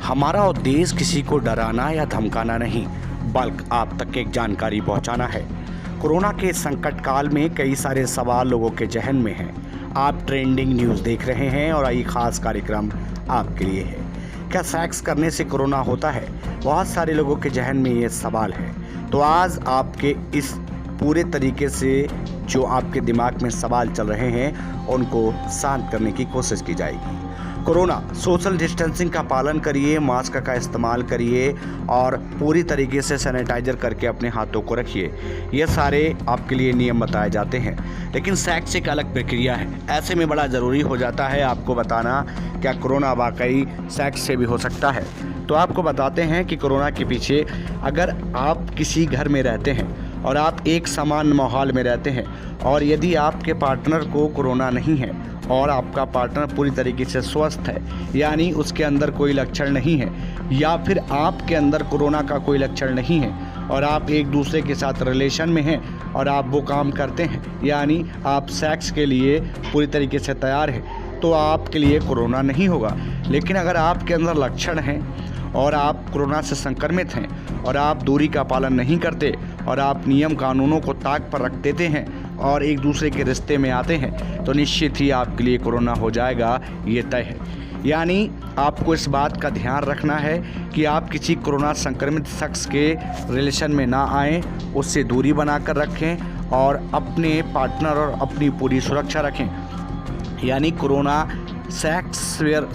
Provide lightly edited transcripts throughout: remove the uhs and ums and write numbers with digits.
हमारा उद्देश्य किसी को डराना या धमकाना नहीं, बल्कि आप तक एक जानकारी पहुंचाना है। कोरोना के संकट काल में कई सारे सवाल लोगों के जहन में हैं। आप ट्रेंडिंग न्यूज़ देख रहे हैं और ये खास कार्यक्रम आपके लिए है। क्या सेक्स करने से कोरोना होता है? बहुत सारे लोगों के जहन में ये सवाल है। तो आज आपके इस पूरे तरीके से जो आपके दिमाग में सवाल चल रहे हैं उनको शांत करने की कोशिश की जाएगी। कोरोना, सोशल डिस्टेंसिंग का पालन करिए, मास्क का इस्तेमाल करिए और पूरी तरीके से सैनिटाइजर करके अपने हाथों को रखिए। ये सारे आपके लिए नियम बताए जाते हैं। लेकिन सेक्स एक अलग प्रक्रिया है। ऐसे में बड़ा ज़रूरी हो जाता है आपको बताना क्या कोरोना वाकई सेक्स से भी हो सकता है। तो आपको बताते हैं कि कोरोना के पीछे, अगर आप किसी घर में रहते हैं और आप एक समान माहौल में रहते हैं और यदि आपके पार्टनर को कोरोना नहीं है और आपका पार्टनर पूरी तरीके से स्वस्थ है, यानी उसके अंदर कोई लक्षण नहीं है, या फिर आपके अंदर कोरोना का कोई लक्षण नहीं है और आप एक दूसरे के साथ रिलेशन में हैं और आप वो काम करते हैं, यानी आप सेक्स के लिए पूरी तरीके से तैयार हैं, तो आपके लिए कोरोना नहीं होगा। लेकिन अगर आपके अंदर लक्षण हैं और आप कोरोना से संक्रमित हैं और आप दूरी का पालन नहीं करते और आप नियम कानूनों को ताक पर रख देते हैं और एक दूसरे के रिश्ते में आते हैं, तो निश्चित ही आपके लिए कोरोना हो जाएगा, ये तय है। यानी आपको इस बात का ध्यान रखना है कि आप किसी कोरोना संक्रमित शख्स के रिलेशन में ना आएँ, उससे दूरी बनाकर रखें और अपने पार्टनर और अपनी पूरी सुरक्षा रखें। यानी कोरोना सेक्स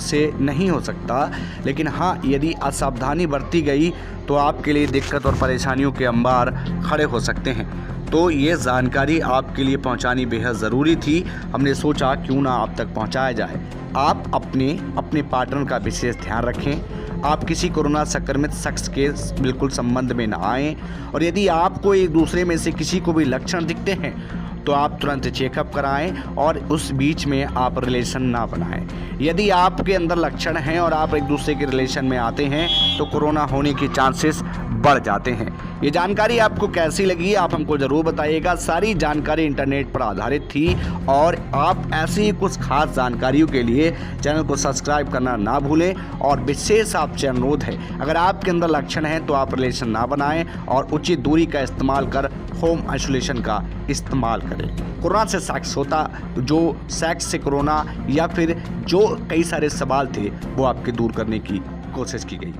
से नहीं हो सकता, लेकिन हाँ, यदि असावधानी बरती गई तो आपके लिए दिक्कत और परेशानियों के अंबार खड़े हो सकते हैं। तो ये जानकारी आपके लिए पहुंचानी बेहद ज़रूरी थी। हमने सोचा क्यों ना आप तक पहुंचाया जाए। आप अपने पार्टनर का विशेष ध्यान रखें। आप किसी कोरोना संक्रमित शख्स के बिल्कुल संबंध में ना आएँ और यदि आपको एक दूसरे में से किसी को भी लक्षण दिखते हैं तो आप तुरंत चेकअप कराएं और उस बीच में आप रिलेशन ना बनाएं। यदि आपके अंदर लक्षण हैं और आप एक दूसरे के रिलेशन में आते हैं तो कोरोना होने के चांसेस बढ़ जाते हैं। ये जानकारी आपको कैसी लगी आप हमको ज़रूर बताइएगा। सारी जानकारी इंटरनेट पर आधारित थी और आप ऐसी ही कुछ खास जानकारियों के लिए चैनल को सब्सक्राइब करना ना भूलें। और विशेष आपसे अनुरोध है, अगर आपके अंदर लक्षण हैं तो आप रिलेशन ना बनाएं और उचित दूरी का इस्तेमाल कर होम आइसोलेशन का इस्तेमाल करें। कोरोना से सेक्स होता, जो सेक्स से कोरोना या फिर जो कई सारे सवाल थे वो आपके दूर करने की कोशिश की गई।